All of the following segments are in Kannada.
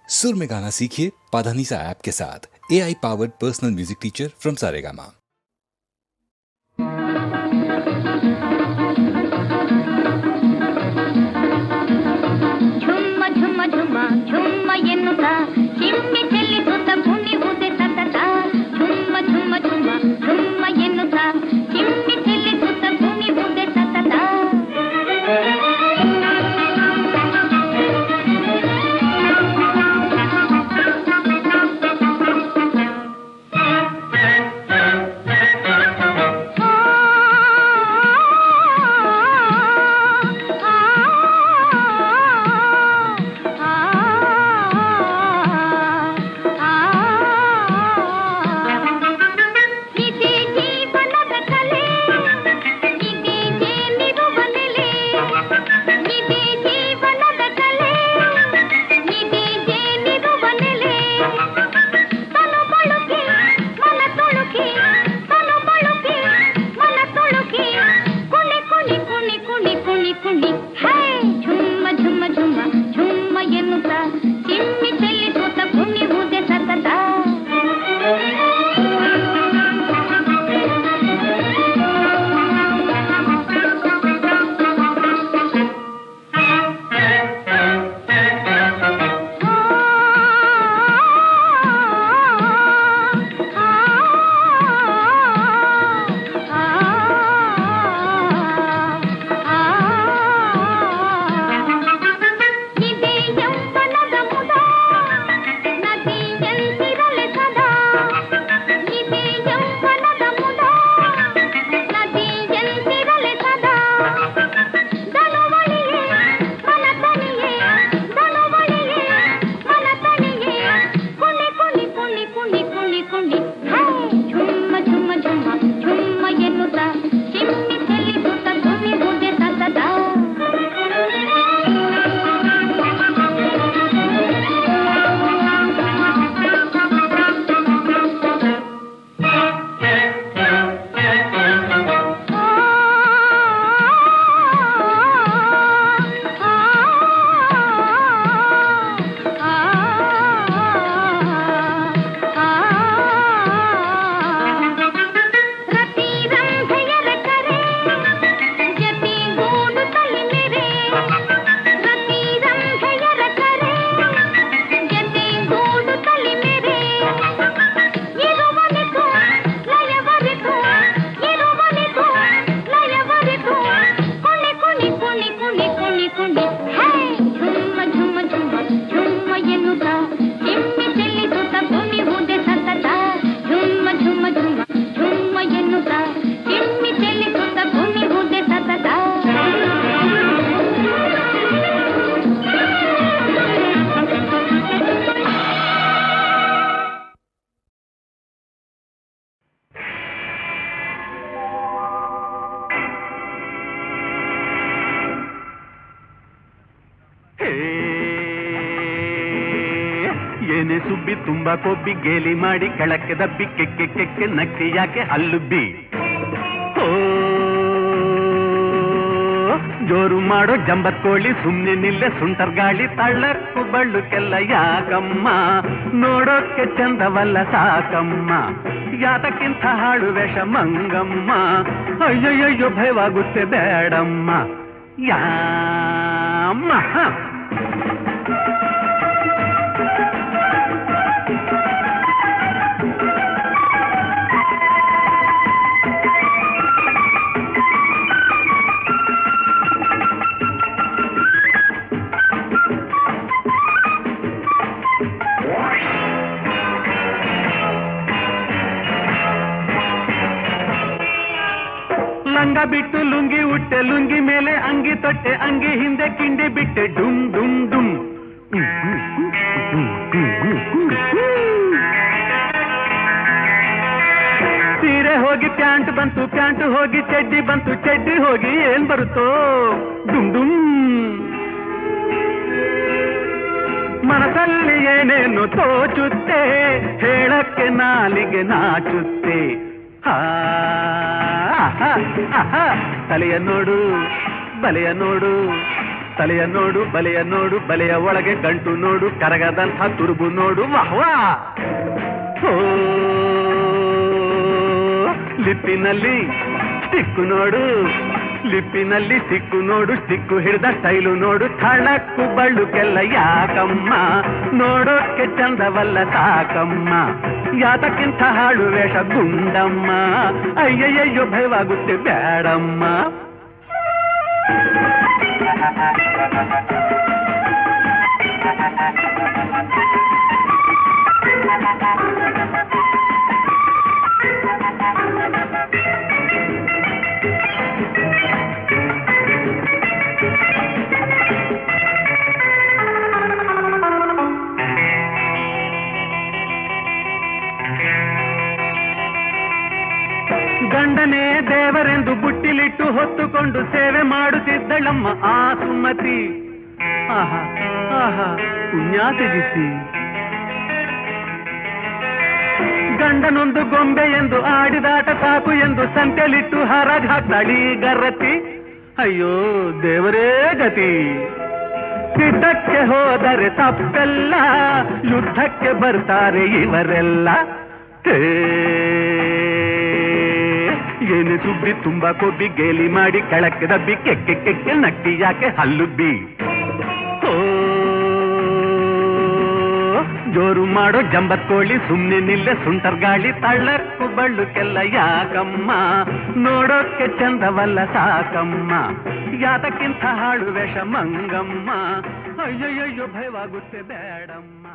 सुर में गाना सीखिए पाधानीसा ऐप के साथ। AI powered personal music teacher from Saregama. Zumba Zumba Zumba Zumba ಎನ್ನುತ್ತಾ ಚಿಮ್ಮಿ ಚೆಲ್ಲಿಸುತ್ತ ಭೂಮಿ ಉದೆ ಸತತ झुम्मा झुम्मा झुम्मा झुम्मा ಎನ್ನುತ್ತಾ ಚಿಮ್ಮಿ ಚೆಲ್ಲಿಸುತ್ತ ಭೂಮಿ ಉದೆ ಸತತ ಏನೇ ಸುಬ್ಬಿ ತುಂಬಾ ಕೊಬ್ಬಿ ಗೇಲಿ ಮಾಡಿ ಕೆಳಕ್ಕೆ ದಬ್ಬಿ ಕೆಕ್ಕೆ ಕೆಕ್ಕೆ ನಕ್ಕಿ ಯಾಕೆ ಹಲ್ಲುಬ್ಬಿ ಜೋರು ಮಾಡೋ ಜಂಬತ್ ಕೋಳಿ ಸುಮ್ನೆ ನಿಲ್ಲೆ ಸುಂಟರ್ ಗಾಳಿ ತಳ್ಳಕ್ಕು ಬಳ್ಳುಕ್ಕೆಲ್ಲ ಯಾಕಮ್ಮ ನೋಡೋಕ್ಕೆ ಚಂದವಲ್ಲ ಸಾಕಮ್ಮ ಯಾತಕ್ಕಿಂತ ಹಾಳು ವೇಷ ಮಂಗಮ್ಮ ಅಯ್ಯಯ್ಯೋ ಭಯವಾಗುತ್ತೆ ಬೇಡಮ್ಮ ಯಾಮ್ಮ ಲಂಗ ಬಿಟ್ಟು ಲುಂಗಿ ಉಟ್ಟೆ ಲುಂಗಿ ಮೇಲೆ ಅಂಗಿ ತೊಟ್ಟೆ ಅಂಗಿ ಹಿಂದೆ ಕಿಂಡಿ ಬಿಟ್ಟೆ ಡುಮ್ ಡುಮ್ ಡುಮ್ ಸೀರೆ ಹೋಗಿ ಪ್ಯಾಂಟ್ ಬಂತು ಪ್ಯಾಂಟ್ ಹೋಗಿ ಚಡ್ಡಿ ಬಂತು ಚಡ್ಡಿ ಹೋಗಿ ಏನ್ ಬರುತ್ತೋ ಡುಮ್ ಡುಮ್ ಮನಸ್ಸಲ್ಲಿ ಏನೇನು ತೋಚುತ್ತೆ ಹೇಳಕ್ಕೆ ನಾಲಿಗೆ ನಾಚುತ್ತೆ ತಲೆಯ ನೋಡು ಬಲೆಯ ನೋಡು ತಲೆಯ ನೋಡು ಬಲೆಯ ನೋಡು ಬಲೆಯ ಒಳಗೆ ಗಂಟು ನೋಡು ಕರಗದಂಥ ತುರುಬು ನೋಡು ವಾಹ್ವಾ ಲಿಪ್ಪಿನಲ್ಲಿ ಸ್ಟಿಕ್ಕು ನೋಡು ಲಿಪ್ಪಿನಲ್ಲಿ ಸಿಕ್ಕು ನೋಡು ಸ್ಟಿಕ್ಕು ಹಿಡಿದ ಸ್ಟೈಲು ನೋಡು ಥಳಕ್ಕು ಬಳ್ಳುಕೆಲ್ಲ ಯಾಕಮ್ಮ ನೋಡೋಕ್ಕೆ ಚಂದವಲ್ಲ ಸಾಕಮ್ಮ ಯಾತಕ್ಕಿಂತ ಹಾಳು ವೇಷ ಗುಂಡಮ್ಮ ಅಯ್ಯಯ್ಯೋ ಭಯವಾಗುತ್ತೆ ಬೇಡಮ್ಮ ಗಂಡನೇ ದೇವರೆಂದು ಬುಟ್ಟಿಲಿಟ್ಟು ಹೊತ್ತುಕೊಂಡು ಸೇವೆ ಮಾಡುತ್ತಿದ್ದಳಮ್ಮ ಆ ಸುಮತಿ ಆಹಾ ಆಹಾ ಪುಣ್ಯ ತೆಗಿಸಿ ಗಂಡನೊಂದು ಗೊಂಬೆ ಎಂದು ಆಡಿದಾಟ ಸಾಕು ಎಂದು ಸಂತೆಲಿಟ್ಟು ಹರಾಜ್ ಹಾಕ್ತಾಳಿ ಗರತಿ ಅಯ್ಯೋ ದೇವರೇ ಗತಿ ಸಿದ್ಧಕ್ಕೆ ಹೋದರೆ ತಪ್ಪೆಲ್ಲ ಯುದ್ಧಕ್ಕೆ ಬರ್ತಾರೆ ಇವರೆಲ್ಲ ಏನು ಸುಬ್ಬಿ ತುಂಬಾ ಕೊಬ್ಬಿ ಗೇಲಿ ಮಾಡಿ ಕೆಳಕ್ಕೆ ದಬ್ಬಿ ಕೆಕ್ಕೆ ಕೆಕ್ಕೆ ನಕ್ಕಿ ಯಾಕೆ ಹಲ್ಲುಬ್ಬಿ ಜೋರು ಮಾಡೋ ಜಂಬತ್ಕೋಳಿ ಸುಮ್ನೆ ನಿಲ್ಲೆ ಸುಂಟರ್ ಗಾಳಿ ತಳ್ಳಕ್ಕೂ ಬಳ್ಳುಕೆಲ್ಲ ಯಾಕಮ್ಮ ನೋಡೋಕ್ಕೆ ಚಂದವಲ್ಲ ಸಾಕಮ್ಮ ಯಾತಕ್ಕಿಂತ ಹಾಳು ವೇಷ ಮಂಗಮ್ಮ ಅಯ್ಯಯ್ಯೋ ಭಯವಾಗುತ್ತೆ ಬೇಡಮ್ಮ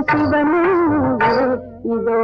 ಶಿವನು ಇದೋ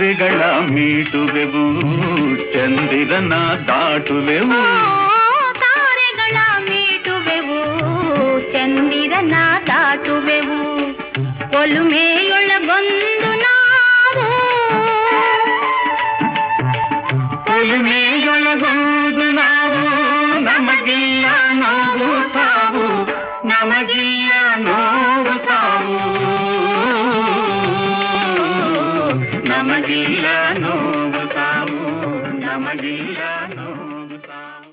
ತಾರೆಗಳ ಮೀಟುವೆವು ಚಂದಿರನ ದಾಟುವೆವು ತಾರೆಗಳ ಮೀಟುವೆವು ಚಂದಿರನ ದಾಟುವೆವು ಒಲುಮೆಯೊಳಗೊಂದು ನಾವು ಒಲುಮೆಯೊಳಗೊಂದು ನಾವು ನಮಗಿಲ್ಲ ನೋವು ತಾವು ನಮಗಿಲ್ಲ ನೋವು ತಾವು ನಮಗಿಲ್ಲ ನೋವು ತಾವು ನಮಗಿಲ್ಲ ನೋವು ತಾವು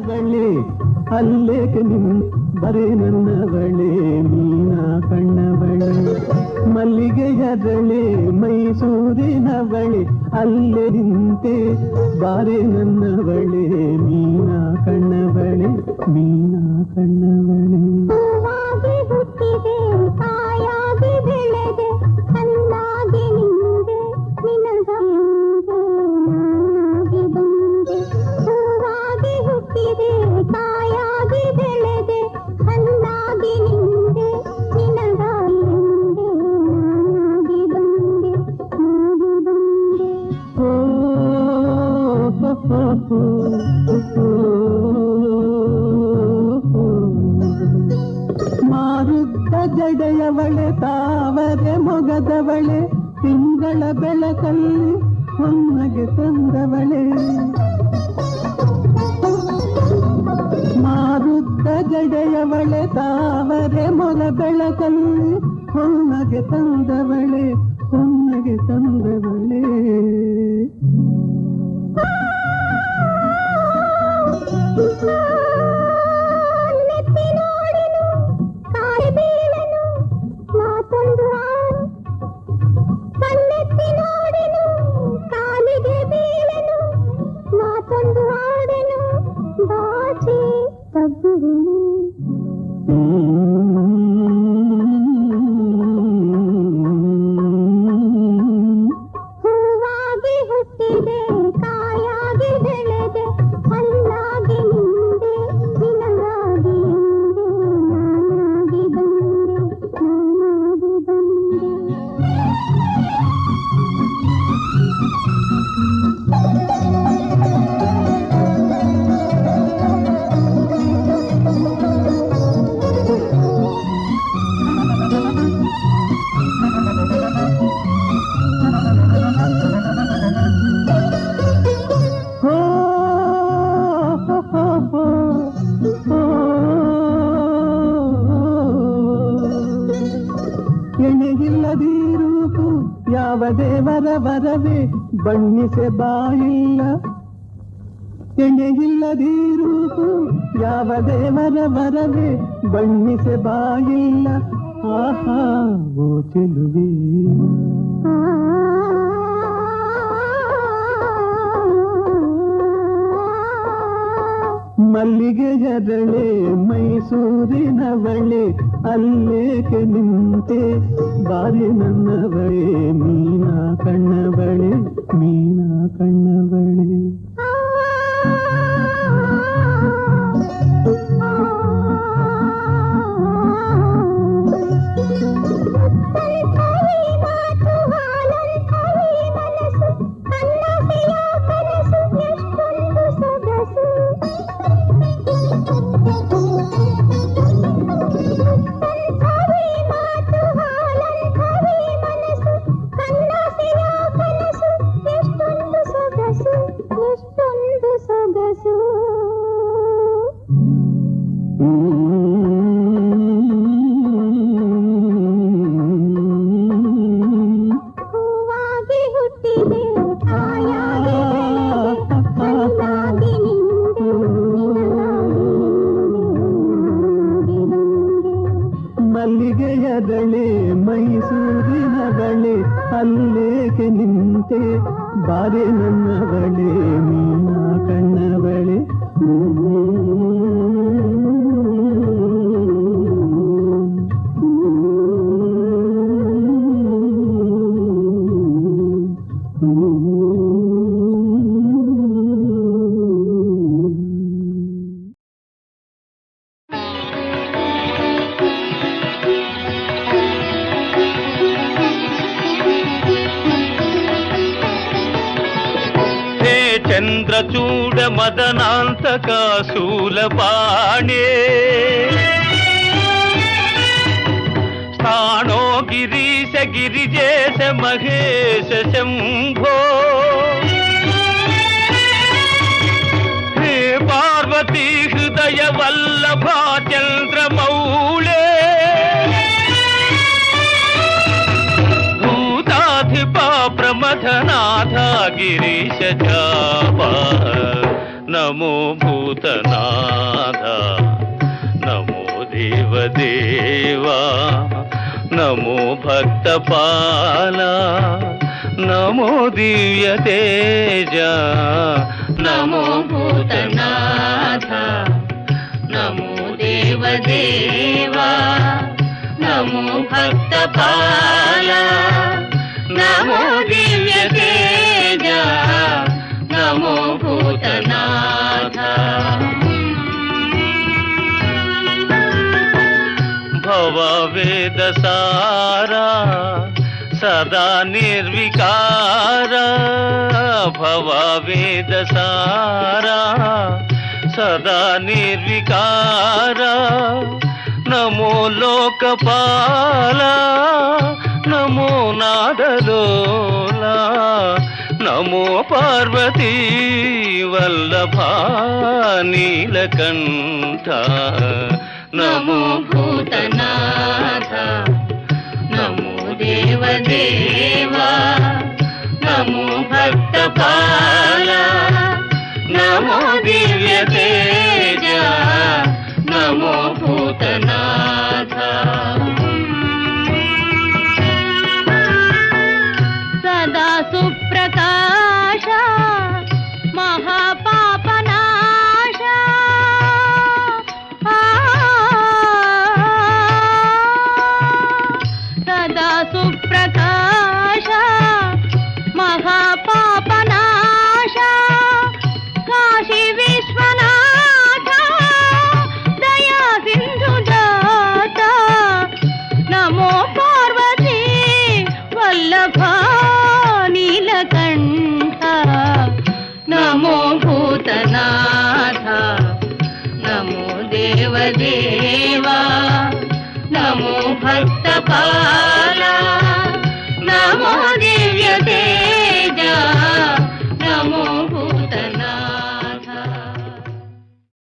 ಬಳೆ ಅಲ್ಲೇಕೆ ನಿನ್ ಬರೇ ನನ್ನ ಬಳೆ ಮೀನಾ ಕಣ್ಣ ಬಳೆ ಮಲ್ಲಿಗೆಯದಳೆ ಮೈಸೂರಿನ ಬಳೆ ಅಲ್ಲೇ ನಿಂತೆ ಬಾರೆ ನನ್ನ ಬಳೆ ಮೀನಾ ಕಣ್ಣ ಬಳೆ ಮೀನಾ ಕಣ್ಣ ಬಳೆ ಹುಟ್ಟಿದೆ ಕಾಯಾಗಿ ಬೆಳೆದೆ ಹಣ್ಣಾಗಿ ನಿಂದೆ ನಿನಗಂಗೆ ನಾನಾಗಿ ಬಂದೆ ಹೂವಾಗಿ ಹುಟ್ಟಿದೆ ಕಾಯಾಗಿ ಬೆಳೆದೆ ಹಣ್ಣಾಗಿ ನಿಂದೆ ನಿನಗಾಗಿ ಎಂದೆ ನಾನಾಗಿ ಬಂದೆ ನಾಗಿ ಬಂದೆ ಮಾರುದ್ದ ಜಡೆಯವಳೆ ತಾವರೆ ಮೊಗದವಳೆ ತಿಂಗಳ ಬೆಳಕಲ್ಲಿ ಹೊನ್ನಗೆ ತಂದವಳೆ ಮಾರುದ್ದ ಜಡೆಯವಳೆ ತಾವರೆ ಮೊಗ ಬೆಳಕಲ್ಲಿ ಹೊನ್ನಗೆ ತಂದವಳೆ ಹೊನ್ನಗೆ ತಂದವಳೆ ಕಣ್ಣೆತ್ತಿ ನೋಡೆನು ಕಾಲಿಗೆ ಬೀಳೆನು ಮಾತೊಂದು ಆಡೆನು ಬಾಚಿ ತಗ್ಗುವೆನು ಹೂವಾಗಿ ಹುಟ್ಟಿದೆ ಕಾಯಾಗಿ ಬೆಳೆದೆ ಹಣ್ಣಾಗಿ ನಿಂದೆ ನಿನಗಾಗಿ ಎಂದೆ ನಾನಾಗಿ ಬಂದೆ ನಾನಾಗಿ ಬಂದೆ ಎಣೆಗಿಲ್ಲದಿರುವುದು ಯಾವ ದೇವರ ವರವೇ ಬಣ್ಣಿಸೆ ಬಾಯಿಲ್ಲ ಎಣೆಗಿಲ್ಲದಿರುವುದು ಯಾವ ದೇವರ ವರವೇ ಬಣ್ಣಿಸೆ ಬಾಯಿಲ್ಲ ಆಹಾ ಓ ಚೆಲುವೆ ಮಲ್ಲಿಗೆಯದಳೆ ಮೈಸೂರಿನವಳೆ ಅಲ್ಲೇಕೆ ನಿಂತೆ ಬಾರಿ ನನ್ನವಳೆ ಮೀನಾ ಕಣ್ಣವಳೆ ಮೀನಾ ಕಣ್ಣವಳೆ ಹೂವಾಗಿ ಹುಟ್ಟಿದೆ ಕಾಯಾಗಿ ಹಣ್ಣಾಗಿ ನಿಂದೆ ನಿನಗಾಗಿ ಬಂದೆ ಮಲ್ಲಿಗೆಯದಳೆ ಮೈಸೂರಿನವಳೆ ಅಲ್ಲೇಕೆ ನಿಂತೆ ಬಾರೆ ನನ್ನವಳೆ ಮೀನಾ ಕಣ್ಣವಳೆ చంద్రచూడ మదనాంతక శూలపాణే స్థానో గిరీశ గిరిజేశ మహేశ శంభో హే పార్వతీ హృదయ వల్లభా చంద్రమౌళే భూతాధిపా ప్రమథనాథ గిరీశ జాప నమో భూతనాథ నమో దేవదేవా నమో భక్తపాల నమో దివ్య తేజ నమో భూతనాథ నమో దేవదేవా నమో భక్తపాల నమో దివ్య తేజ నమో భూతనాథ భవవేద సారా సదా నిర్వికార భవవేద సారా సదా నిర్వికార నమో లోకపాల నమో నాదలోలా నమో పార్వతీ వల్లభ నీలకంఠ నమో భూతనాథ నమో దేవదేవా నమో భక్తపాల నమో దివ్య తేజ నమో భూతనాథ సదా సుప్రకాశ మహాపాపనాశ సదా సుప్రకాశ మహాపాపనాశ కాశీ విశ్వనాథ దయా సింధు దాత నమో పార్వతీ వల్లభ నీలకంఠ నమో భూతనాథ నమో దేవదేవా నమో భక్తపాల నమో